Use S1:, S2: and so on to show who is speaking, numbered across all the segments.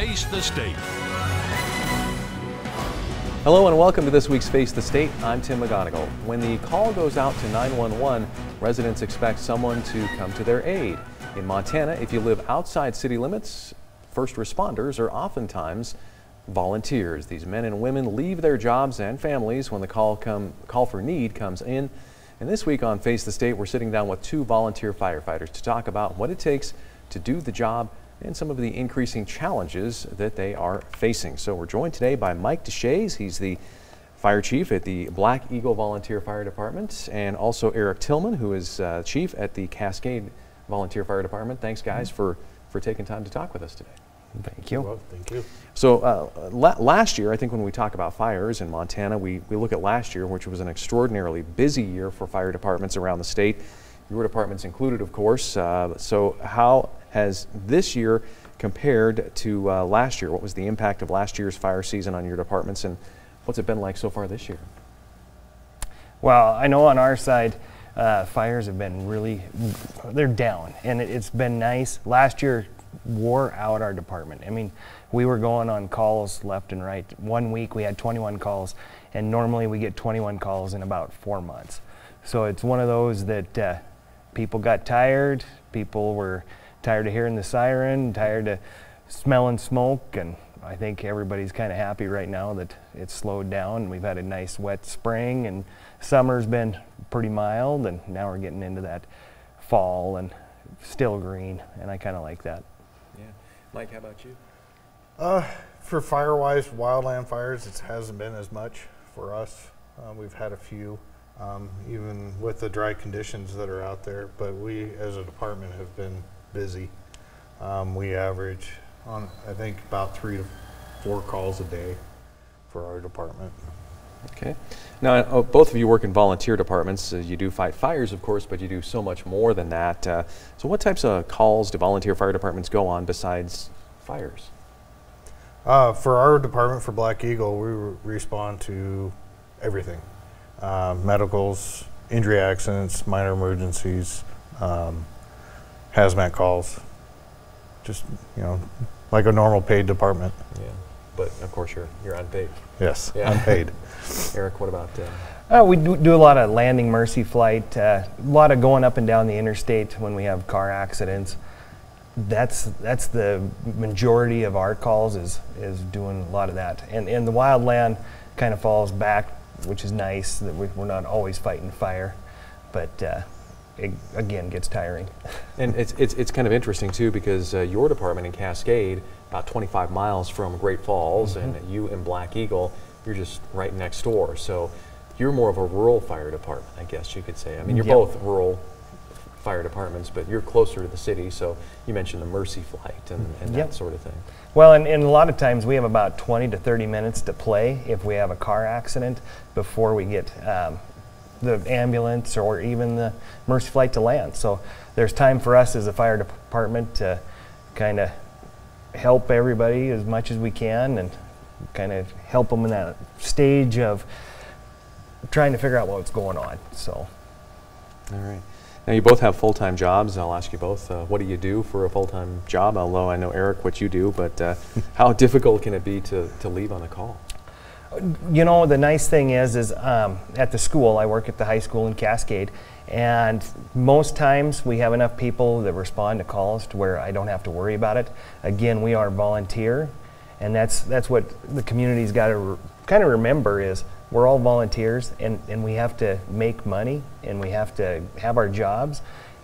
S1: Face the State.
S2: Hello and welcome to this week's Face the State. I'm Tim McGonigal. When the call goes out to 911, residents expect someone to come to their aid. In Montana, if you live outside city limits, first responders are oftentimes volunteers. These men and women leave their jobs and families when the call for need comes in. And this week on Face the State, we're sitting down with two volunteer firefighters to talk about what it takes to do the job and some of the increasing challenges that they are facing. So we're joined today by Mike Deshaies. He's the fire chief at the Black Eagle Volunteer Fire Department, and also Eric Tillman, who is chief at the Cascade Volunteer Fire Department. Thanks, guys, for taking time to talk with us today.
S3: Thank you.
S4: Well, thank you.
S2: So last year, I think when we talk about fires in Montana, we look at last year, which was an extraordinarily busy year for fire departments around the state. Your department's included, of course. So how has this year compared to last year? What was the impact of last year's fire season on your departments, and what's it been like so far this year?
S3: Well, I know on our side, fires have been they're down, and it's been nice. Last year wore out our department. I mean, we were going on calls left and right. 1 week we had 21 calls, and normally we get 21 calls in about 4 months. So it's one of those that people got tired, people were tired of hearing the siren, tired of smelling smoke, and I think everybody's kind of happy right now that it's slowed down. We've had a nice wet spring, and summer's been pretty mild, and now we're getting into that fall and still green, and I kind of like that.
S2: Yeah. Mike, how about you?
S4: For fire-wise, wildland fires, it hasn't been as much for us. We've had a few, even with the dry conditions that are out there, but we as a department have been busy. We average on, I think, about 3 to 4 calls a day for our department.
S2: Okay. Now, both of you work in volunteer departments. You do fight fires, of course, but you do so much more than that. So what types of calls do volunteer fire departments go on besides fires?
S4: For our department, for Black Eagle, we respond to everything. Medicals, injury accidents, minor emergencies, hazmat calls, just, you know, like a normal paid department.
S2: Yeah, but of course you're unpaid.
S4: Yes,
S2: yeah.
S4: Unpaid.
S2: Eric, what about?
S3: We do a lot of landing mercy flight, a lot of going up and down the interstate when we have car accidents. That's the majority of our calls is doing a lot of that, and the wildland kind of falls back, which is nice that we're not always fighting fire, but it again gets tiring.
S2: And it's kind of interesting too, because your department in Cascade, about 25 miles from Great Falls, and you in Black Eagle, you're just right next door. So you're more of a rural fire department, I guess you could say. I mean, you're both rural fire departments, but you're closer to the city. So you mentioned the mercy flight and that sort of thing.
S3: Well, and a lot of times we have about 20 to 30 minutes to play if we have a car accident before we get the ambulance or even the mercy flight to land. So there's time for us as a fire department to kind of help everybody as much as we can and kind of help them in that stage of trying to figure out what's going on. So.
S2: All right. Now you both have full-time jobs. I'll ask you both, what do you do for a full-time job? Although I know, Eric, what you do, but how difficult can it be to leave on a call?
S3: You know, the nice thing is at the school, I work at the high school in Cascade, and most times we have enough people that respond to calls to where I don't have to worry about it. Again, we are volunteer, and that's what the community's got to kind of remember is we're all volunteers, and we have to make money, and we have to have our jobs,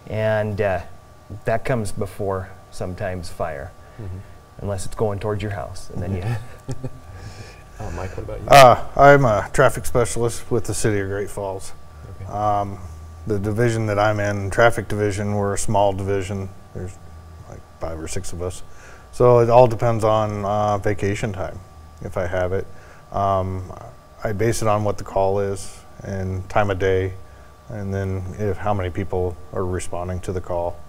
S3: and that comes before sometimes fire, unless it's going towards your house, and then you.
S2: Oh, Mike, what about you?
S4: I'm a traffic specialist with the City of Great Falls. Okay. The division that I'm in, traffic division, we're a small division. There's like 5 or 6 of us. So it all depends on vacation time, if I have it. I base it on what the call is and time of day, and then how many people are responding to the call.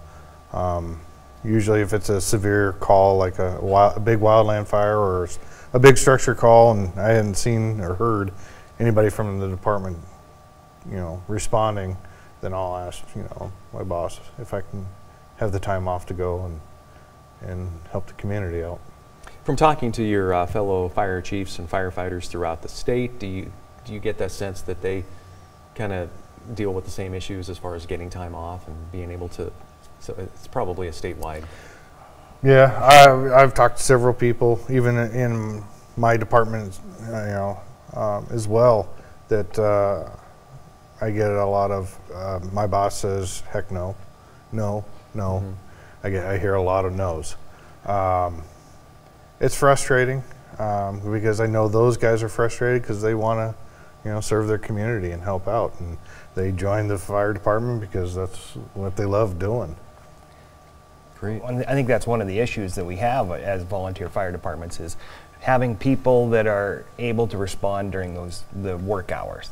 S4: Usually if it's a severe call, like a big wildland fire or a big structure call, and I hadn't seen or heard anybody from the department, responding, then I'll ask, my boss if I can have the time off to go and help the community out.
S2: From talking to your fellow fire chiefs and firefighters throughout the state, do you get that sense that they kind of deal with the same issues as far as getting time off and being able to? So it's probably a statewide.
S4: Yeah, I've talked to several people, even in my department, as well, that I get a lot of. My boss says, "Heck no, no, no." Mm-hmm. I hear a lot of no's. It's frustrating because I know those guys are frustrated because they want to, serve their community and help out, and they join the fire department because that's what they love doing.
S2: Great.
S3: I think that's one of the issues that we have as volunteer fire departments is having people that are able to respond during the work hours.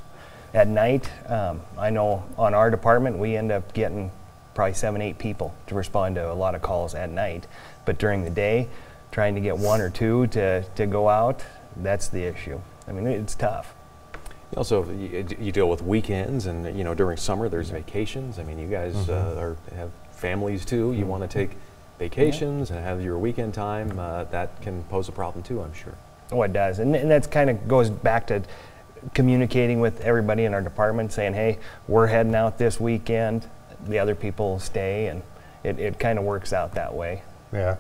S3: At night, I know on our department we end up getting probably 7-8 people to respond to a lot of calls at night, but during the day, trying to get 1 or 2 to go out, that's the issue. I mean, it's tough.
S2: Also, you deal with weekends, and during summer there's vacations. I mean, you guys have families too. You want to take vacations and have your weekend time. That can pose a problem too, I'm sure.
S3: Oh, it does, and that's kind of goes back to communicating with everybody in our department, saying, "Hey, we're heading out this weekend. The other people stay," and it kind of works out that way.
S4: Yeah.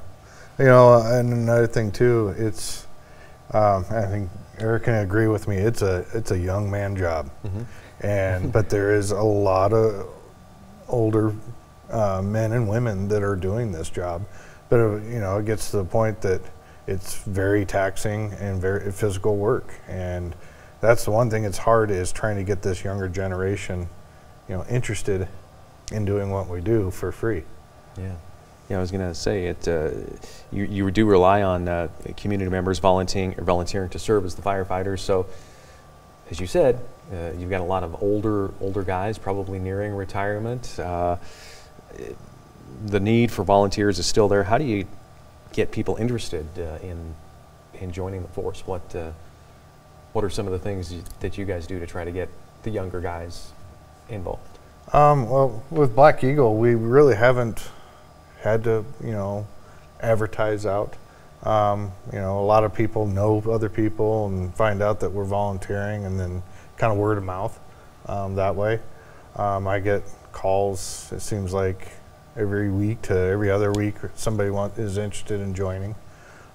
S4: And another thing too, it's, I think Eric can agree with me, it's a young man job. Mm-hmm. But there is a lot of older men and women that are doing this job. But, it gets to the point that it's very taxing and very physical work. And that's the one thing that's hard is trying to get this younger generation, interested in doing what we do for free.
S2: Yeah. Yeah, I was going to say you do rely on community members volunteering to serve as the firefighters. So, as you said, you've got a lot of older guys probably nearing retirement. The need for volunteers is still there. How do you get people interested in joining the force? What are some of the things that you guys do to try to get the younger guys involved?
S4: Well, with Black Eagle, we really haven't had to, advertise out. A lot of people know other people and find out that we're volunteering, and then kind of word of mouth that way. I get calls, it seems like every week to every other week, somebody is interested in joining.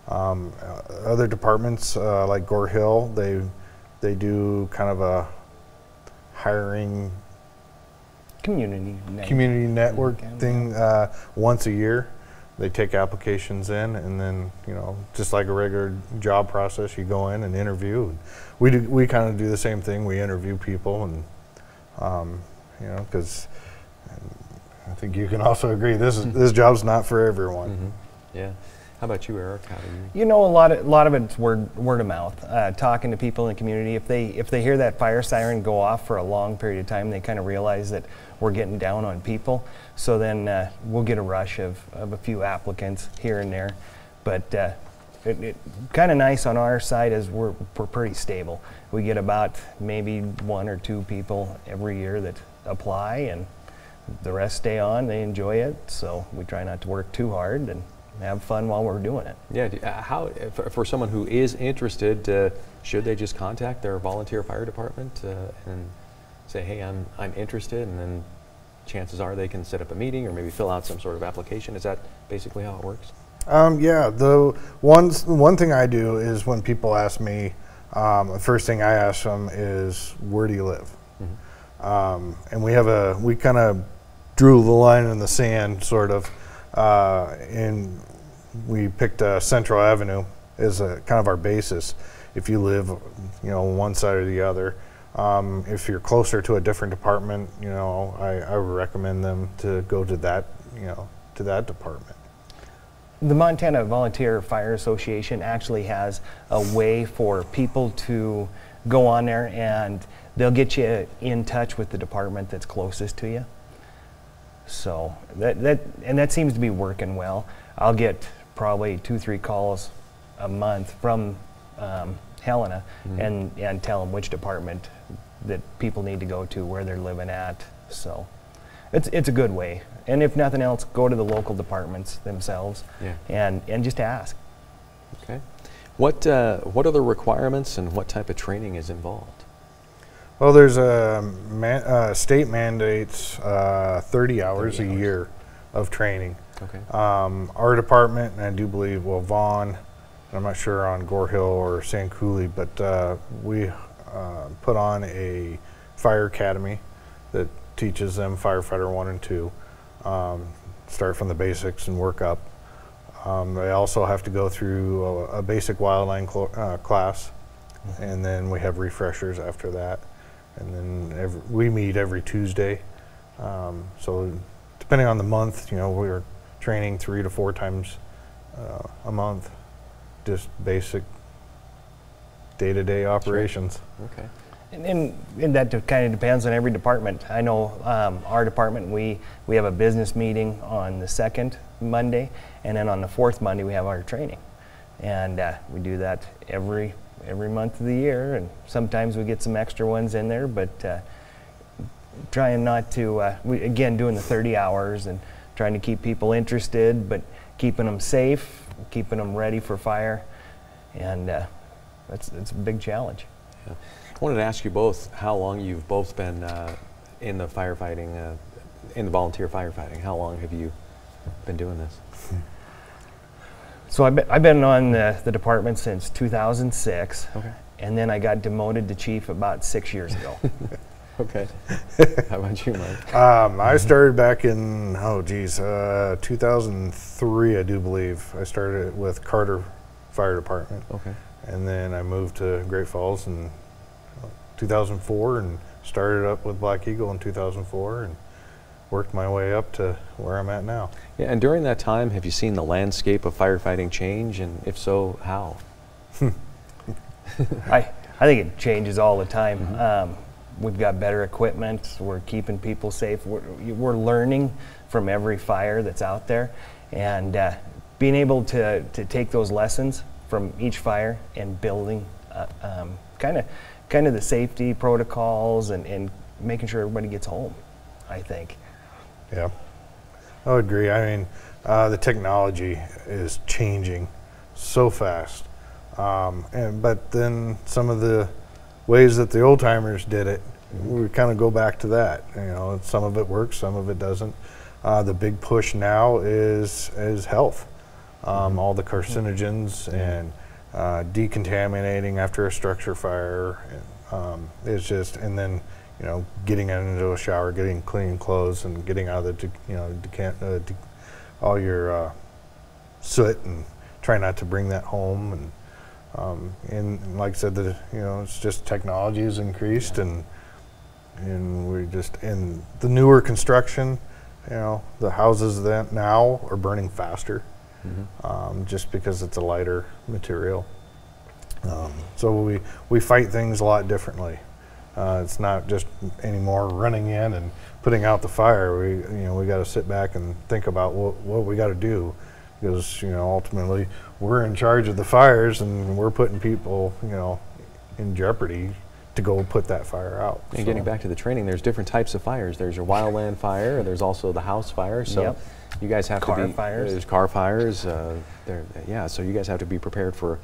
S4: Other departments like Gore Hill, they do kind of a hiring community network thing once a year. They take applications in, and then just like a regular job process, you go in and interview. We kind of do the same thing. We interview people, and because I think you can also agree this job's not for everyone.
S2: Mm-hmm. Yeah. How about you, Eric? How do you?
S3: A lot of it's word of mouth. Talking to people in the community, if they hear that fire siren go off for a long period of time, they kind of realize that we're getting down on people. So then we'll get a rush of a few applicants here and there. But it kind of nice on our side is we're pretty stable. We get about maybe 1 or 2 people every year that apply, and the rest stay on. They enjoy it, so we try not to work too hard and have fun while we're doing it.
S2: Yeah. How for someone who is interested, should they just contact their volunteer fire department and say, "Hey, I'm interested," and then chances are they can set up a meeting or maybe fill out some sort of application? Is that basically how it works?
S4: Yeah. The one thing I do is when people ask me, the first thing I ask them is, "Where do you live?" Mm-hmm. And we kind of drew the line in the sand, sort of. And we picked Central Avenue as a kind of our basis. If you live, one side or the other. If you're closer to a different department, I would recommend them to go to that, to that department.
S3: The Montana Volunteer Fire Association actually has a way for people to go on there, and they'll get you in touch with the department that's closest to you. So that seems to be working well. I'll get probably 2-3 calls a month from Helena, mm-hmm. and tell them which department that people need to go to, where they're living at. So it's a good way. And if nothing else, go to the local departments themselves, and just ask.
S2: Okay. What are the requirements and what type of training is involved?
S4: Well, there's state mandates 30 hours a year of training.
S2: Okay.
S4: Our department, and I do believe, well, Vaughn, I'm not sure on Gore Hill or Sand Coulee, but we put on a fire academy that teaches them firefighter 1 and 2. Start from the basics and work up. They also have to go through a basic wildland class, and then we have refreshers after that. And then we meet every Tuesday. So depending on the month, we're training 3 to 4 times a month, just basic day-to-day operations.
S2: Okay.
S3: And that kind of depends on every department. I know our department, we have a business meeting on the 2nd Monday, and then on the 4th Monday we have our training. And we do that every month of the year, and sometimes we get some extra ones in there, but trying not to, again, doing the 30 hours and trying to keep people interested, but keeping them safe, keeping them ready for fire, and that's a big challenge.
S2: Yeah. I wanted to ask you both how long you've both been in the firefighting, in the volunteer firefighting. How long have you been doing this?
S3: So I've been on the department since 2006,
S2: Okay.
S3: and then I got demoted to chief about 6 years ago.
S2: Okay. How about you, Mike?
S4: I started back in 2003, I do believe. I started with Carter Fire Department,
S2: Okay.
S4: and then I moved to Great Falls in 2004 and started up with Black Eagle in 2004 and worked my way up to where I'm at now.
S2: Yeah, and during that time, have you seen the landscape of firefighting change, and if so, how?
S3: I think it changes all the time. We've got better equipment. We're keeping people safe. We're learning from every fire that's out there, and being able to take those lessons from each fire and building kind of the safety protocols and making sure everybody gets home, I think.
S4: Yeah, I would agree. I mean, the technology is changing so fast, but then some of the ways that the old timers did it, we kind of go back to that. Some of it works, some of it doesn't. The big push now is health, all the carcinogens and decontaminating after a structure fire. It's just, and then getting into a shower, getting clean clothes, and getting out of the all your soot, and try not to bring that home. And like I said, it's just technology has increased, and we just, in the newer construction, the houses that now are burning faster, just because it's a lighter material. So we fight things a lot differently. It's not just anymore running in and putting out the fire. We got to sit back and think about what we got to do, because ultimately we're in charge of the fires, and we're putting people in jeopardy to go put that fire out.
S2: And getting back to the training, there's different types of fires. There's your wildland fire, and there's also the house fire. So you guys have to be
S3: fires.
S2: There's car fires. So you guys have to be prepared for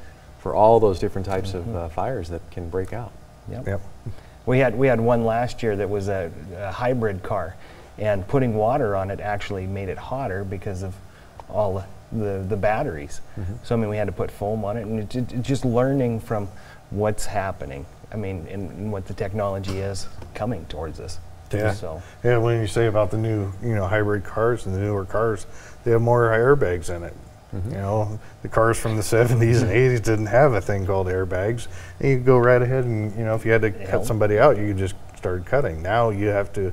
S2: all those different types of fires that can break out.
S3: Yep. We had one last year that was a hybrid car, and putting water on it actually made it hotter because of all the batteries. So I mean, we had to put foam on it, and it's just learning from what's happening. I mean, and what the technology is coming towards us.
S4: Yeah.
S3: So.
S4: Yeah. When you say about the new hybrid cars and the newer cars, they have more airbags in it. The cars from the 70s and 80s didn't have a thing called airbags. And you could go right ahead and, if you had to cut somebody out, you could just start cutting. Now you have to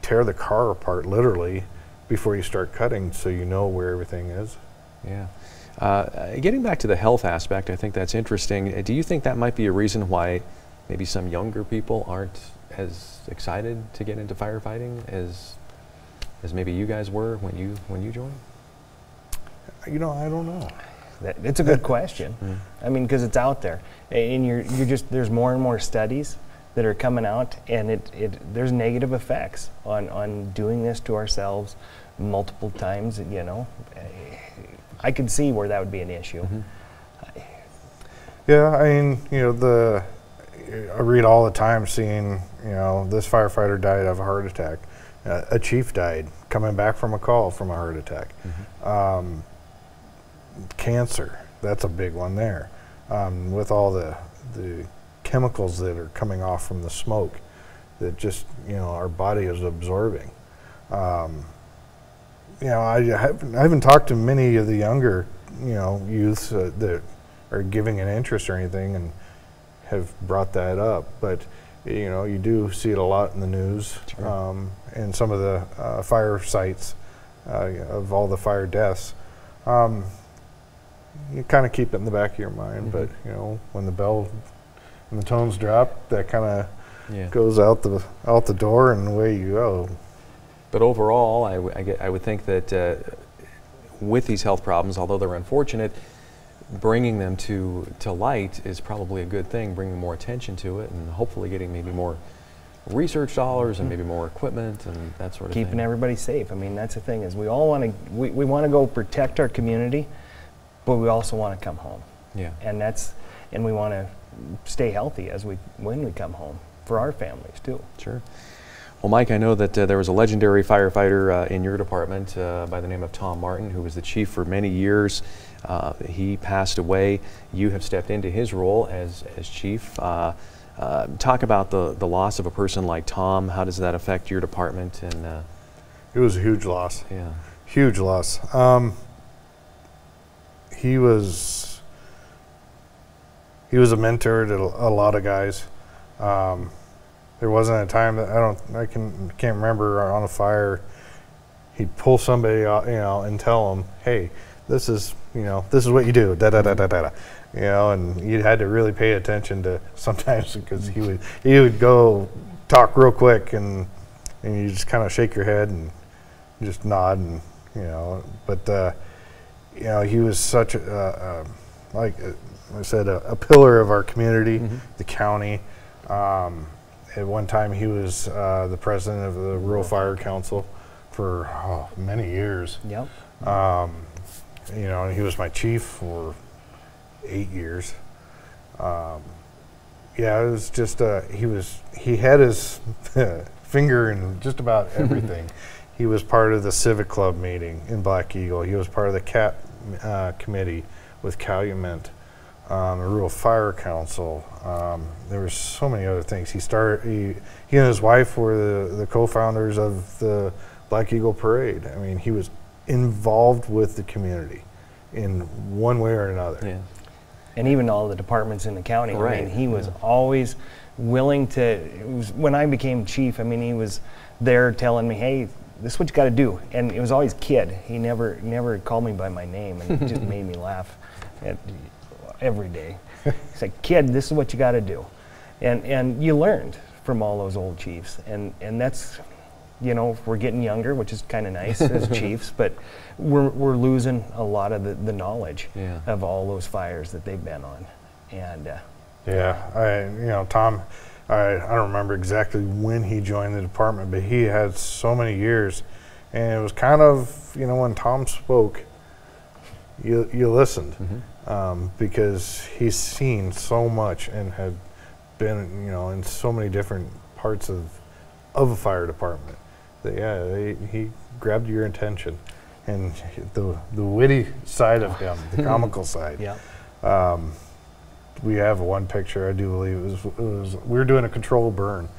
S4: tear the car apart literally before you start cutting, so you know where everything is.
S2: Yeah. Getting back to the health aspect, I think that's interesting. Do you think that might be a reason why maybe some younger people aren't as excited to get into firefighting as maybe you guys were when you joined?
S4: I don't know.
S3: It's a good question. I mean, because it's out there, and there's more and more studies that are coming out, and there's negative effects on doing this to ourselves multiple times. I could see where that would be an issue.
S4: Yeah, I mean, I read all the time seeing, this firefighter died of a heart attack. A chief died coming back from a call from a heart attack. Cancer, that's a big one there. With all the chemicals that are coming off from the smoke that just, our body is absorbing. I haven't talked to many of the younger, youths that are giving an interest or anything and have brought that up, but you do see it a lot in the news. Sure. And some of the fire sites of all the fire deaths. You kind of keep it in the back of your mind, but when the tones drop, that kind of goes out the door, and away you go.
S2: But overall, I would think that with these health problems, although they're unfortunate, bringing them to light is probably a good thing, bringing more attention to it, and hopefully getting maybe more research dollars and maybe more equipment and that sort of thing.
S3: Keeping everybody safe. I mean, that's the thing, is we all want to, we want to go protect our community, but we also want to come home.
S2: Yeah.
S3: And we want to stay healthy when we come home for our families too.
S2: Sure. Well, Mike, I know that there was a legendary firefighter in your department by the name of Tom Martin, who was the chief for many years. He passed away. You have stepped into his role as chief. Talk about the loss of a person like Tom. How does that affect your department? And
S4: it was a huge loss.
S2: Yeah.
S4: Huge loss. He was a mentor to a lot of guys. There wasn't a time that I can't remember on a fire he'd pull somebody out, and tell them, hey, this is what you do, da da da da da, and you had to really pay attention to sometimes, because he would go talk real quick, and you just kind of shake your head and just nod, and but he was such like I said, a pillar of our community, the county. At one time, he was the president of the Rural Fire Council for many years.
S3: Yep.
S4: He was my chief for 8 years. It was just he had his finger in just about everything. He was part of the Civic Club meeting in Black Eagle. He was part of the CAT committee with Calumet. The Rural Fire Council. There were so many other things. He and his wife were the co-founders of the Black Eagle Parade. I mean, he was involved with the community in one way or another. Yeah.
S3: And even all the departments in the county.
S2: Right.
S3: I mean, he was always willing to. When I became chief, I mean, he was there telling me, "Hey, this is what you got to do." And it was always kid. He never called me by my name, and it just made me laugh every day. He's like, "Kid, this is what you got to do," and you learned from all those old chiefs, and that's, we're getting younger, which is kind of nice as chiefs, but we're losing a lot of the knowledge of all those fires that they've been on, and
S4: Tom, I don't remember exactly when he joined the department, but he had so many years, and it was kind of, when Tom spoke, you listened. Because he's seen so much and had been, in so many different parts of a fire department. That, he grabbed your attention, and the witty side of him, the comical side.
S3: Yeah.
S4: We have one picture, I do believe it was we were doing a control burn,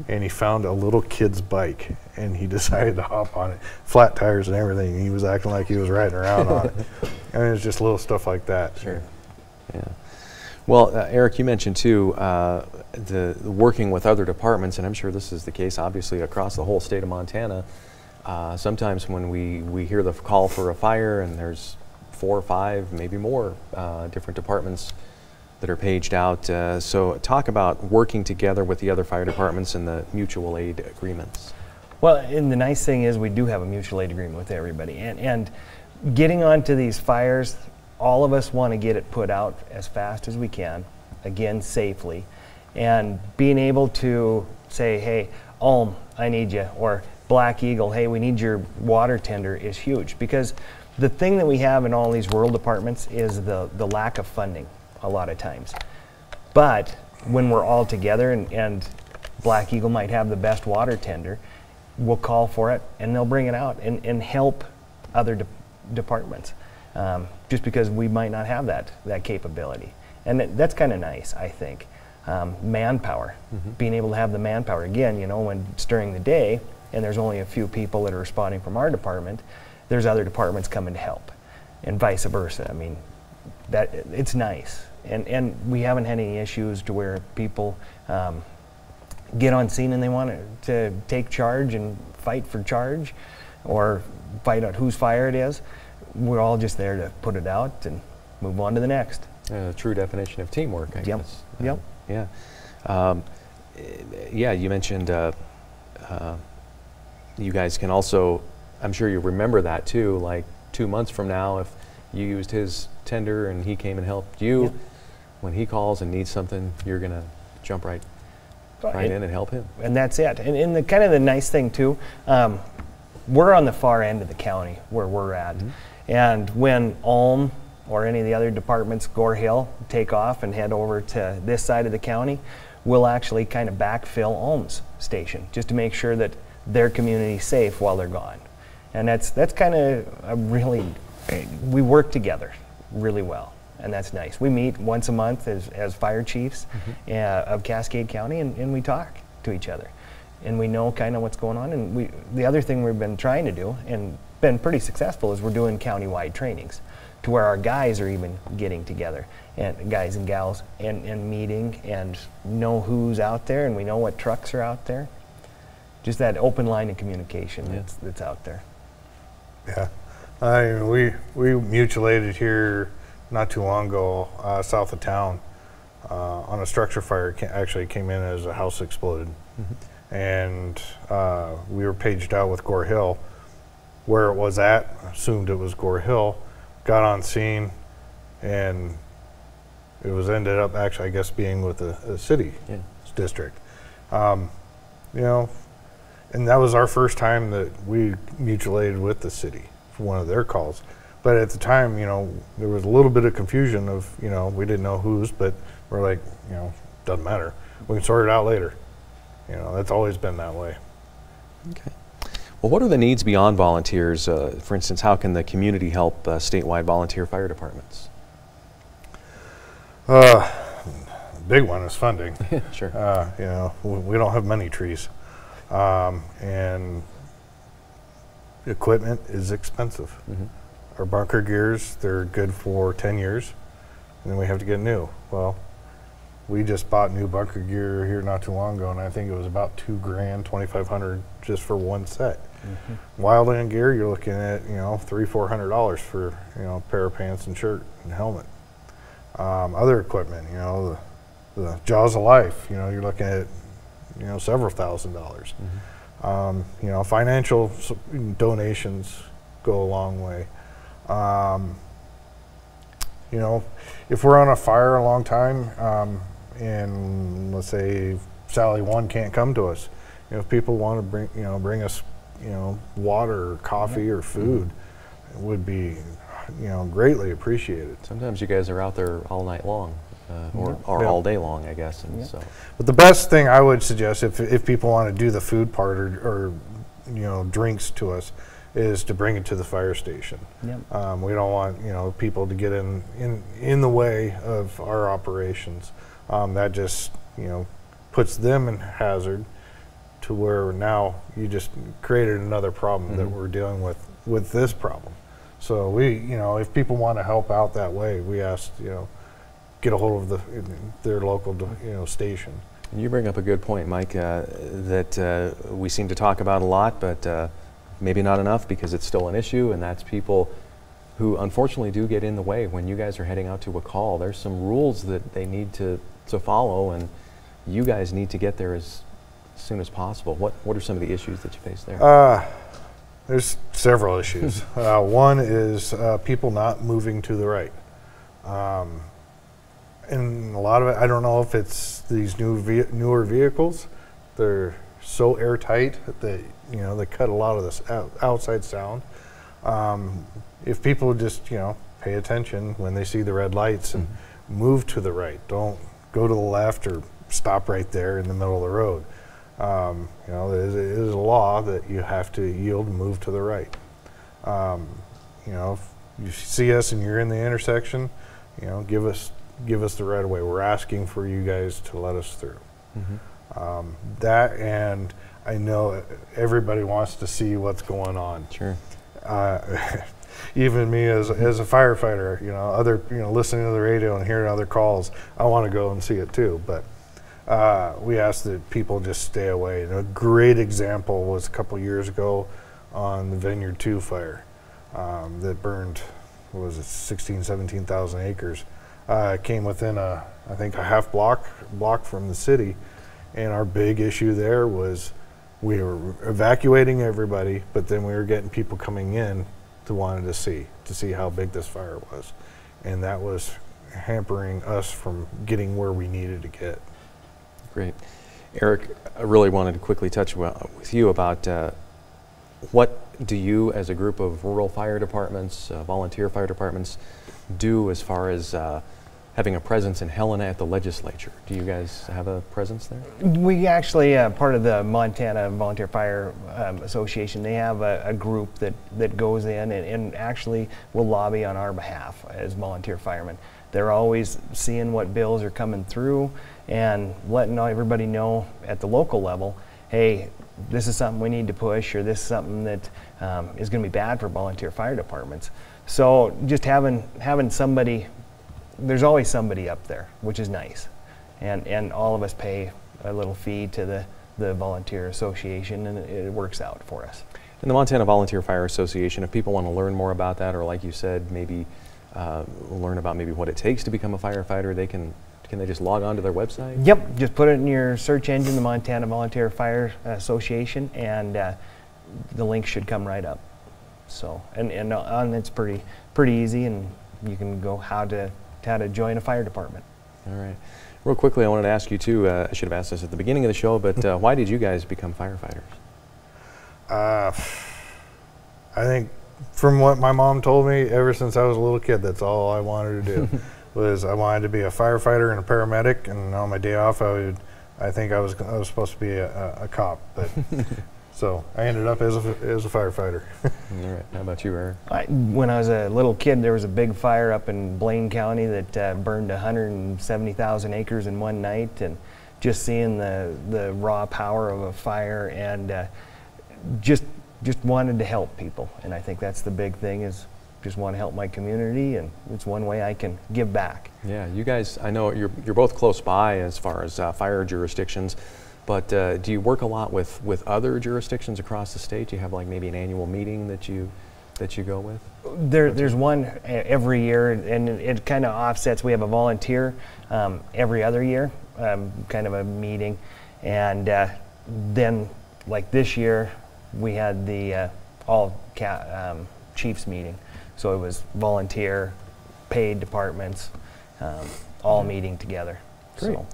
S4: and he found a little kid's bike, and he decided to hop on it, flat tires and everything. And he was acting like he was riding around on it. I mean, it's just little stuff like that.
S2: Sure. Yeah. Well, Eric, you mentioned too the working with other departments, and I'm sure this is the case, obviously, across the whole state of Montana. Sometimes when we hear the call for a fire, and there's 4 or 5, maybe more different departments that are paged out. So talk about working together with the other fire departments and the mutual aid agreements.
S3: Well, and the nice thing is we do have a mutual aid agreement with everybody. And getting onto these fires, all of us want to get it put out as fast as we can, again, safely. And being able to say, hey, Ulm, I need you, or Black Eagle, hey, we need your water tender, is huge. Because the thing that we have in all these rural departments is the lack of funding a lot of times. But when we're all together and Black Eagle might have the best water tender, we'll call for it and they'll bring it out and help other departments, just because we might not have that capability. And that's kind of nice, I think. Manpower, being able to have the manpower. Again, you know, when it's during the day and there's only a few people that are responding from our department, there's other departments coming to help, and vice versa. I mean, it's nice. And we haven't had any issues to where people get on scene and they want to take charge and fight for charge or fight out whose fire it is. We're all just there to put it out and move on to the next.
S2: True definition of teamwork, I guess.
S3: Yep.
S2: Yeah. Yeah, you mentioned you guys can also, I'm sure you remember that too, like 2 months from now, if you used his tender and he came and helped you, when he calls and needs something, you're going to jump right in and help him.
S3: And that's it. And the kind of the nice thing too, we're on the far end of the county where we're at. And when Ulm or any of the other departments, Gore Hill, take off and head over to this side of the county, we'll actually kind of backfill Ulm's station just to make sure that their community's safe while they're gone. And that's kind of a really, we work together really well. And that's nice. We meet once a month as fire chiefs of Cascade County, and we talk to each other. And we know kind of what's going on. And the other thing we've been trying to do, and been pretty successful, is we're doing county-wide trainings to where our guys are even getting together, and guys and gals, and meeting and know who's out there, and we know what trucks are out there. Just that open line of communication that's out there.
S4: Yeah. We mutual-aided here not too long ago, south of town, on a structure fire. Actually came in as a house exploded. And we were paged out with Gore Hill. Where it was at, assumed it was Gore Hill, got on scene, and it was ended up actually, I guess, being with the city district. You know, and that was our first time that we mutual aided with the city for one of their calls. But at the time, you know, there was a little bit of confusion of, you know, we didn't know whose, but we're like, you know, doesn't matter. We can sort it out later. You know, that's always been that way.
S2: Okay. Well, what are the needs beyond volunteers? For instance, how can the community help statewide volunteer fire departments?
S4: Big one is funding.
S2: Sure.
S4: You know, we don't have many trees. And equipment is expensive. Our bunker gears, they're good for 10 years, and then we have to get new. Well, we just bought new bunker gear here not too long ago, and I think it was about $2 grand, $2,500 just for one set. Wildland gear, you're looking at, you know, $300-400 for, you know, a pair of pants and shirt and helmet. Other equipment, you know, the Jaws of Life, you know, you're looking at, you know, several $1,000s. You know, financial donations go a long way. You know, if we're on a fire a long time, and let's say Sally 1 can't come to us, you know, if people want to bring us, you know, water or coffee or food, it would be, you know, greatly appreciated.
S2: Sometimes you guys are out there all night long, or all day long, I guess. And so.
S4: But the best thing I would suggest, if people want to do the food part or you know, drinks to us, is to bring it to the fire station. We don't want, you know, people to get in the way of our operations. That just, you know, puts them in hazard, to where now you just created another problem that we're dealing with this problem. So we, you know, if people want to help out that way, we ask, you know, get a hold of their local, you know, station.
S2: And you bring up a good point, Mike, that we seem to talk about a lot, but maybe not enough, because it's still an issue, and that's people who unfortunately do get in the way. When you guys are heading out to a call, there's some rules that they need to follow, and you guys need to get there as soon as possible. What are some of the issues that you face there?
S4: There's several issues. One is people not moving to the right. And a lot of it, I don't know if it's these newer vehicles. They're so airtight that, you know, they cut a lot of this outside sound. If people just, you know, pay attention when they see the red lights and move to the right. Don't go to the left or stop right there in the middle of the road. You know, it is a law that you have to yield and move to the right. You know, if you see us and you're in the intersection, you know, give us the right of way. We're asking for you guys to let us through. That, and I know everybody wants to see what's going on.
S2: Sure.
S4: Even me as a firefighter, you know, listening to the radio and hearing other calls, I want to go and see it too. But we ask that people just stay away. And a great example was a couple years ago on the Vineyard 2 fire that burned, what was it, 17,000 acres. Came within I think a half block from the city, and our big issue there was we were evacuating everybody, but then we were getting people coming in to see how big this fire was, and that was hampering us from getting where we needed to get.
S2: Great. Eric, I really wanted to quickly touch with you about what do you as a group of rural fire departments, volunteer fire departments, do as far as having a presence in Helena at the legislature? Do you guys have a presence there?
S3: We actually, part of the Montana Volunteer Fire Association, they have a group that goes in and actually will lobby on our behalf as volunteer firemen. They're always seeing what bills are coming through and letting everybody know at the local level, hey, this is something we need to push, or this is something that is going to be bad for volunteer fire departments. So just having somebody, there's always somebody up there, which is nice. And all of us pay a little fee to the volunteer association, and it works out for us.
S2: In the Montana Volunteer Fire Association, if people want to learn more about that, or like you said, maybe learn about maybe what it takes to become a firefighter, can they just log on to their website?
S3: Yep, just put it in your search engine, the Montana Volunteer Fire Association, and the link should come right up. So, and it's pretty easy, and you can go how to join a fire department.
S2: All right. Real quickly, I wanted to ask you too, I should have asked this at the beginning of the show, but why did you guys become firefighters?
S4: I think from what my mom told me, ever since I was a little kid, that's all I wanted to do. Was I wanted to be a firefighter and a paramedic, and on my day off I think I was supposed to be a cop, but so I ended up as a firefighter.
S2: All right. How about you, Eric?
S3: When I was a little kid, there was a big fire up in Blaine County that burned 170,000 acres in one night, and just seeing the raw power of a fire, and just wanted to help people. And I think that's the big thing, is just want to help my community, and it's one way I can give back. Yeah,
S2: you guys, I know you're both close by as far as fire jurisdictions, but do you work a lot with other jurisdictions across the state? Do you have like maybe an annual meeting that you go with?
S3: There's one every year, and it kind of offsets. We have a volunteer every other year, kind of a meeting, and then like this year we had the all chiefs meeting. So it was volunteer, paid departments, all meeting together.
S2: Great. So.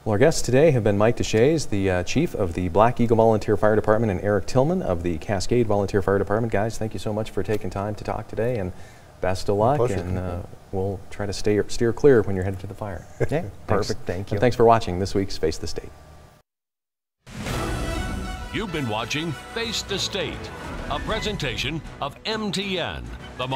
S2: Well, our guests today have been Mike Deshaies, the chief of the Black Eagle Volunteer Fire Department, and Eric Tillman of the Cascade Volunteer Fire Department. Guys, thank you so much for taking time to talk today, and best of luck.
S4: Pleasure.
S2: And we'll try to steer clear when you're headed to the fire.
S3: Yeah, perfect. Thank you.
S2: And thanks for watching this week's Face the State.
S1: You've been watching Face the State, a presentation of MTN, the